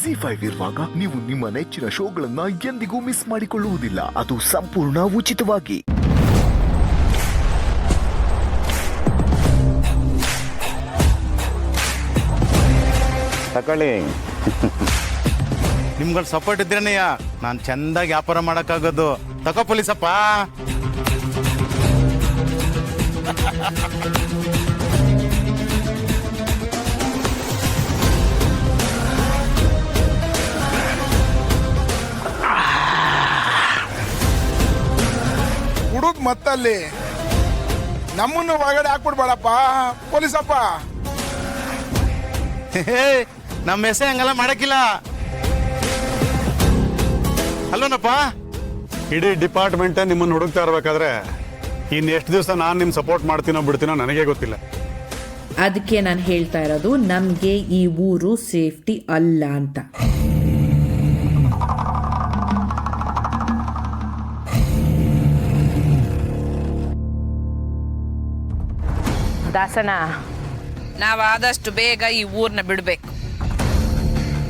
ZEE5 ಇರುವಾಗ ನೀವು ನಿಮ್ಮ ನೆಚ್ಚಿನ ಶೋಗಳನ್ನ ಎಂದಿಗೂ ಮಿಸ್ ಮಾಡಿಕೊಳ್ಳುವುದಿಲ್ಲ. ಅದು ಸಂಪೂರ್ಣ ಉಚಿತವಾಗಿ. ತಕೊಳ್ಳಿ. ನಿಮ್ಗಳ ಸಪೋರ್ಟ್ ಇದ್ರೇನೆಯ ನಾನು ಚಂದಾಗಿ ವ್ಯಾಪಾರ ಮಾಡಕ್ಕಾಗೋದು. ತಗೋ ಪೊಲೀಸಪ್ಪ. ಹುಡುಕ್ ಮತ್ತಲ್ಲಿ ನಮ್ಮನ್ನು ಒಳಗಡೆ ಹಾಕ್ಬಿಡ್ಬೇಡಪ್ಪ ಪೊಲೀಸಪ್ಪ. ನಮ್ಮ ಹೆಸರು ಹಂಗೆಲ್ಲ ಮಾಡಕ್ಕಿಲ್ಲ ಅಲ್ಲೋನಪ್ಪ. ಇಡೀ ಡಿಪಾರ್ಟ್ಮೆಂಟ್ ನಿಮ್ಮನ್ನು ಹುಡುಕ್ತಾ ಇರ್ಬೇಕಾದ್ರೆ ಇನ್ನು ಎಷ್ಟು ದಿವಸ ನಾನು ನಿಮ್ಮ ಸಪೋರ್ಟ್ ಮಾಡ್ತೀನೋ ಬಿಡ್ತೀನೋ ನನಗೆ ಗೊತ್ತಿಲ್ಲ. ಅದಕ್ಕೆ ನಾನು ಹೇಳ್ತಾ ಇರೋದು ನಮಗೆ ಈ ಊರು ಸೇಫ್ಟಿ ಅಲ್ಲ ಅಂತ. ದಾಸನ ನಾವಾದಷ್ಟು ಬೇಗ ಈ ಊರ್ನ ಬಿಡ್ಬೇಕು.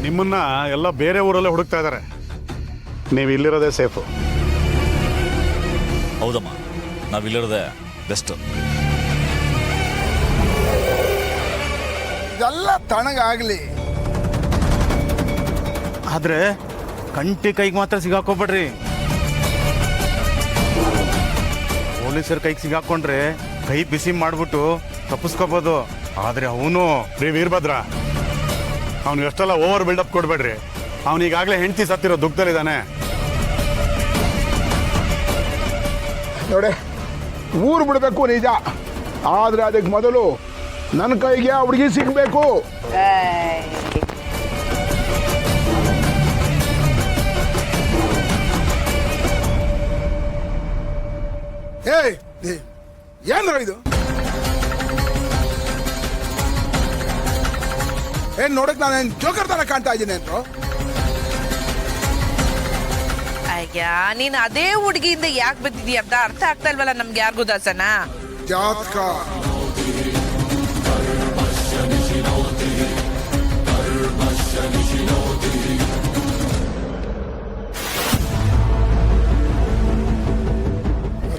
ನಿಮ್ಮನ್ನ ಎಲ್ಲ ಬೇರೆ ಊರಲ್ಲೇ ಹುಡುಕ್ತಾ ಇದ್ದಾರೆ. ನೀವು ಇಲ್ಲಿರೋದೇ ಸೇಫು. ಹೌದಮ್ಮ, ನಾವಿಲ್ಲಿರೋದೇ ಬೆಸ್ಟ್. ಇದೆಲ್ಲ ತಣ್ಣಗಾಗ್ಲಿ. ಆದ್ರೆ ಕಂಟಿ ಕೈಗೆ ಮಾತ್ರ ಸಿಗಾಕೋಬೇಡ್ರಿ. ಪೊಲೀಸರ ಕೈಗೆ ಸಿಗಾಕೊಂಡ್ರೆ ಕೈ ಬಿಸಿ ಮಾಡ್ಬಿಟ್ಟು ತಪ್ಪಿಸ್ಕೋಬೋದು. ಆದ್ರೆ ಅವನು ವೀರಭದ್ರ ಅವನು ಎಷ್ಟೆಲ್ಲ ಓವರ್ ಬಿಲ್ಡಪ್ ಕೊಡ್ಬೇಡ್ರಿ. ಅವನಿಗಾಗಲೇ ಹೆಂಡತಿ ಸತ್ತಿರೋ ದುಃಖದಲ್ಲಿದ್ದಾನೆ. ನೋಡಿ, ಊರು ಬಿಡಬೇಕು ನಿಜ, ಆದ್ರೆ ಅದಕ್ಕೆ ಮೊದಲು ನನ್ನ ಕೈಗೆ ಆ ಹುಡುಗಿ ಸಿಗ್ಬೇಕು. ಏಯ್ ಏನ್ರ ಇದು? ಏನ್ ನೋಡಕ್ ನಾನೇನ್ ಜೋಕರ್ ತರ ಕಾಣ್ತಾ ಇದ್ದೀನಿ ಅಂತ? ಅಯ್ಯ, ನೀನ್ ಅದೇ ಹುಡುಗಿಯಿಂದ ಯಾಕೆ ಬಂದಿದೀಯ ಅಂತ ಅರ್ಥ ಆಗ್ತಾ ಇಲ್ವಲ್ಲ ನಮ್ಗೆ ಯಾರಿಗೂ ದಾಸನ. ಜಾತಕ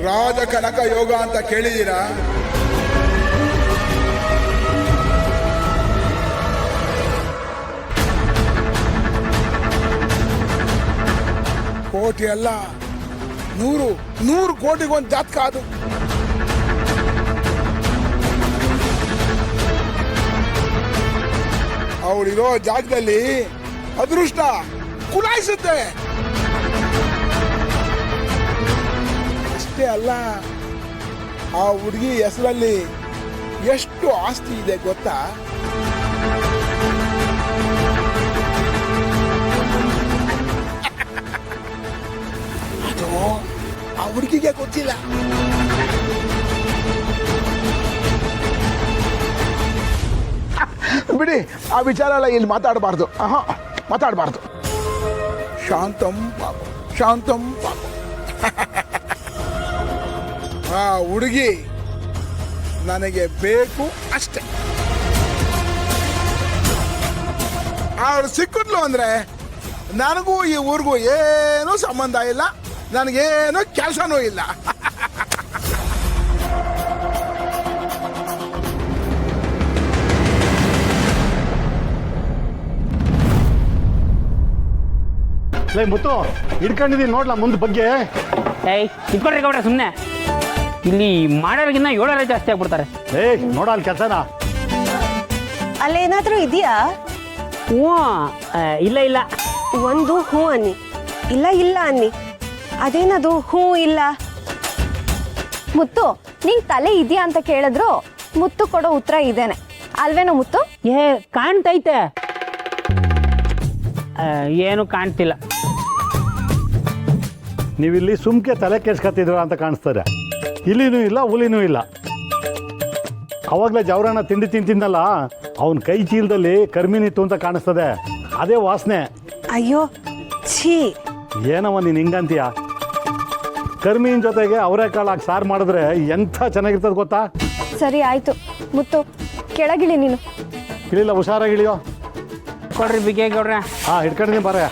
ರಾಜ ಕನಕ ಯೋಗ ಅಂತ ಕೇಳಿದೀರಾ? ಕೋಟಿ ಅಲ್ಲ, 100 ಕೋಟಿಗೊಂದು ಜಾತಕ ಅದು. ಅವಳಿರೋ ಜಾಗದಲ್ಲಿ ಅದೃಷ್ಟ ಕುಲಾಯಿಸುತ್ತೆ. ಅಷ್ಟೇ ಅಲ್ಲ, ಆ ಹುಡುಗಿ ಹೆಸರಲ್ಲಿ ಎಷ್ಟು ಆಸ್ತಿ ಇದೆ ಗೊತ್ತಾ? ಅದು ಆ ಹುಡುಗಿಗೆ ಗೊತ್ತಿಲ್ಲ. ಬಿಡಿ, ಆ ವಿಚಾರ ಎಲ್ಲ ಇಲ್ಲಿ ಮಾತಾಡಬಾರ್ದು. ಮಾತಾಡಬಾರ್ದು. ಶಾಂತಂ ಪಾಪ, ಶಾಂತಂ ಪಾಪ. ಆ ಹುಡುಗಿ ನನಗೆ ಬೇಕು ಅಷ್ಟೆ. ಅವಳು ಸಿಕ್ಕಿದ್ಲು ಅಂದ್ರೆ ನನಗೂ ಈ ಊರಿಗೂ ಏನೂ ಸಂಬಂಧ ಇಲ್ಲ, ನನಗೇನು ಕೆಲಸನೂ ಇಲ್ಲ. ಮುತ್ತು ಹಿಡ್ಕೊಂಡಿದ್ದೀನಿ ನೋಡ್ಲಾ ಮುಂದೆ ಬಗ್ಗೆ. ಏಯ್ ಇಟ್ಕೊಳ್ರಿ ಗೌಡ್ರೆ, ಸುಮ್ಮನೆ ಇಲ್ಲಿ ಮಾಡೋರಿಗಿನ್ನ 7 ಜಾಸ್ತಿ ಆಗ್ಬಿಡ್ತಾರೆ. ಏಯ್ ನೋಡ ಅಲ್ಲಿ ಕೆಲಸನ. ಅಲ್ಲೇನಾದ್ರೂ ಇದೆಯಾ? ಹ್ಞೂ, ಇಲ್ಲ ಇಲ್ಲ. ಒಂದು ಹ್ಞೂ ಅನ್ನಿ, ಇಲ್ಲ ಇಲ್ಲ ಅನ್ನಿ. ಅದೇನದು ಹ್ಞೂ ಇಲ್ಲ? ಮುತ್ತು, ನಿಂಗೆ ತಲೆ ಇದೆಯಾ ಅಂತ ಕೇಳಿದ್ರು ಮುತ್ತು ಕೊಡೋ ಉತ್ತರ ಇದೇನೆ ಅಲ್ವೇನೋ ಮುತ್ತು? ಕಾಣ್ತೈತೆ. ಏನು ಕಾಣ್ತಿಲ್ಲ. ನೀವಿಲ್ಲಿ ಸುಮ್ಕೆ ತಲೆ ಕೆಡ್ಸ್ಕೊತಿದ್ರ ಅಂತ ಕಾಣಿಸ್ತಾರೆ. ಇಲ್ಲಿನೂ ಇಲ್ಲ, ಹುಲಿನೂ ಇಲ್ಲ. ಅವಾಗಲೇ ಜವರನ್ನ ತಿಂಡಿ ತಿಂತಿದ್ದಲ್ಲ, ಅವನ ಕೈ ಚೀಲದಲ್ಲಿ ಕರ್ಮಿನಿತ್ತು ಅಂತ ಕಾಣಿಸ್ತದೆ. ಅದೇ ವಾಸನೆ. ಅಯ್ಯೋ ಛೀ, ಏನವ ನೀನು ಹಿಂಗಂತೀಯ? ಕರ್ಮೀನ್ ಜೊತೆಗೆ ಅವರೆಕಾಳು ಹಾಕಿ ಸಾರು ಮಾಡಿದ್ರೆ ಎಂಥ ಚೆನ್ನಾಗಿರ್ತದೆ ಗೊತ್ತಾ? ಸರಿ ಆಯ್ತು ಮುತ್ತು, ಕೆಳಗಿಳಿ ನೀನು. ಇಳಿಲ್ಲ, ಹುಷಾರಾಗಿಳಿಯೋ. ಕೊಡ್ರಿ ಬಿಗೆ ಗೌಡ್ರೆ. ಹಾಂ ಹಿಡ್ಕೊಂಡಿದ್ದೀನಿ ಬರ.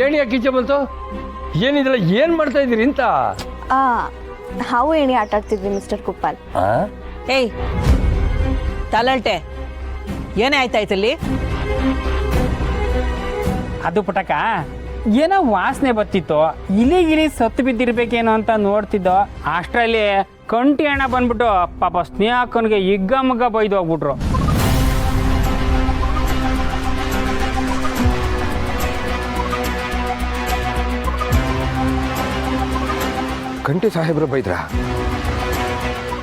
ಏಣಿ ಯಾಕೆ ಬಂತು? ಏನಿದೆಲ್ಲ ಏನು ಮಾಡ್ತಾ ಇದ್ದೀರಿ ಅಂತ? ಹಾವು ಏಣಿ ಆಟ ಆಡ್ತಿದ್ವಿ ಮಿಸ್ಟರ್ ಕುಪ್ಪಾಲ್. ಏಯ್ ತಲಲ್ಟೆ ಏನೇ ಆಯ್ತಾಯ್ತಲ್ಲಿ? ಅದು ಪುಟಕ ಏನೋ ವಾಸನೆ ಬರ್ತಿತ್ತು, ಇಲಿ ಸತ್ತು ಬಿದ್ದಿರ್ಬೇಕೇನೋ ಅಂತ ನೋಡ್ತಿದ್ದೋ ಅಷ್ಟರಲ್ಲಿ ಕಂಟಿ ಹಣ ಬಂದ್ಬಿಟ್ಟು ಪಾಪ ಸ್ನೇಹಕ್ಕನಿಗೆ ಹಿಗ್ಗ ಮಗ್ಗ ಬೈದು ಹೋಗ್ಬಿಟ್ರು. ಕಂಟಿ ಸಾಹೇಬ್ರು ಬೈದ್ರಾ?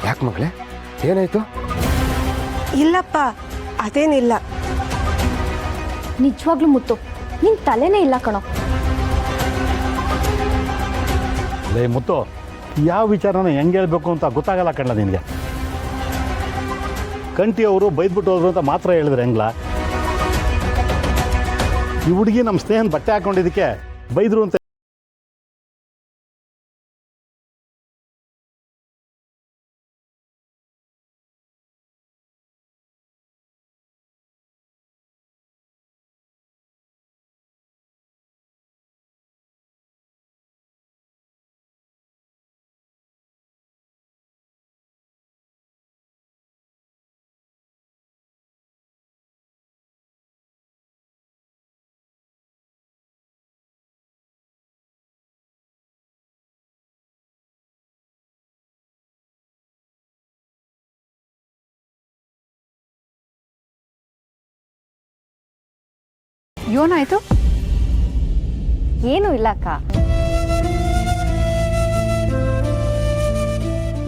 ಯಾಕೆ ಮಗಳೇ, ಏನಾಯ್ತು? ಇಲ್ಲಪ್ಪ, ಅದೇನಿಲ್ಲ. ನಿಜವಾಗ್ಲೂ ಮುತ್ತು, ನಿನ್ ತಲೆನೇ ಇಲ್ಲ ಕಣೋ. ಲೇ ಮುತ್ತು, ಯಾವ ವಿಚಾರನ ಹೆಂಗೆ ಹೇಳ್ಬೇಕು ಅಂತ ಗೊತ್ತಾಗಲ್ಲ ಕಣ್ಣ ನಿನಗೆ. ಕಂಟಿ ಅವರು ಬೈದ್ಬಿಟ್ಟು ಹೋದ್ರು ಅಂತ ಮಾತ್ರ ಹೇಳಿದ್ರೆ ಹೆಂಗ್ಲ? ಈ ಹುಡುಗಿ ನಮ್ಮ ಸ್ನೇಹನ ಬಟ್ಟೆ ಹಾಕೊಂಡಿದ್ದಕ್ಕೆ ಬೈದ್ರು ಅಂತ ಏನಾಯ್ತು? ಏನೂ ಇಲ್ಲ ಅಕ್ಕ.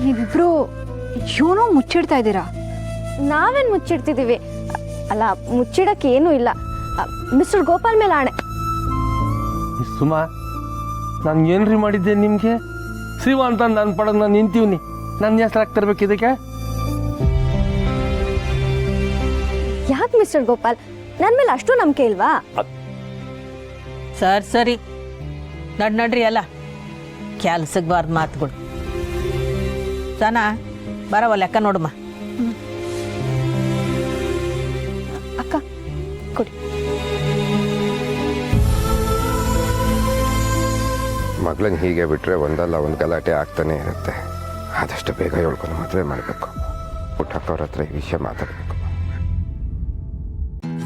ನೀವಿಬ್ರು ಏನೋ ಮುಚ್ಚಿಡ್ತಾ ಇದ್ದೀರಾ. ನಾವೇನು ಮುಚ್ಚಿಡ್ತಿದ್ದೀವಿ? ಅಲ್ಲ, ಮುಚ್ಚಿಡಕ್ಕೆ ಏನೂ ಇಲ್ಲ. ಮಿಸ್ಟರ್ ಗೋಪಾಲ್ ಮೇಲೆ ಆಣೆ. ಸುಮಾ, ನಾನು ಏನ್ರಿ ಮಾಡಿದ್ದೆ ನಿಮಗೆ? ಶಿವ ಅಂತ ನನ್ನ ಪಡೆದು ನಾನು ನಿಂತೀವ್ನಿ. ನನ್ನ ಹೆಸರು ಆಗ್ತಿರ್ಬೇಕು ಇದಕ್ಕೆ? ಯಾಕೆ ಮಿಸ್ಟರ್ ಗೋಪಾಲ್, ನನ್ನ ಮೇಲೆ ಅಷ್ಟು ನಂಬಿಕೆ ಇಲ್ವಾ? ಸರಿ ನಡ್ರಿ ಅಲ್ಲ, ಕೆಲ್ಸಕ್ಕೆ ಬಾರ್ದು ಮಾತುಗಳು. ಸನಾ ಬರವ ಲೆಕ್ಕ ನೋಡಮ್ಮ. ಅಕ್ಕ ಕೊಡಿ. ಮಗಳನ್ನ ಹೀಗೆ ಬಿಟ್ಟರೆ ಒಂದಲ್ಲ ಒಂದು ಗಲಾಟೆ ಆಗ್ತಾನೆ ಇರುತ್ತೆ. ಆದಷ್ಟು ಬೇಗ ಹೇಳ್ಕೊಂಡು ಮದುವೆ ಮಾಡಬೇಕು. ಪುಟ್ಟಕ್ಕವ್ರ ಹತ್ರ ಈ ವಿಷಯ ಮಾತಾಡಬೇಕು.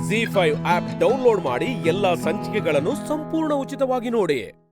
ZEE5 ಆಪ್ ಡೌನ್ಲೋಡ್ ಮಾಡಿ ಎಲ್ಲಾ ಸಂಚಿಕೆಗಳನ್ನು ಸಂಪೂರ್ಣ ಉಚಿತವಾಗಿ ನೋಡಿ.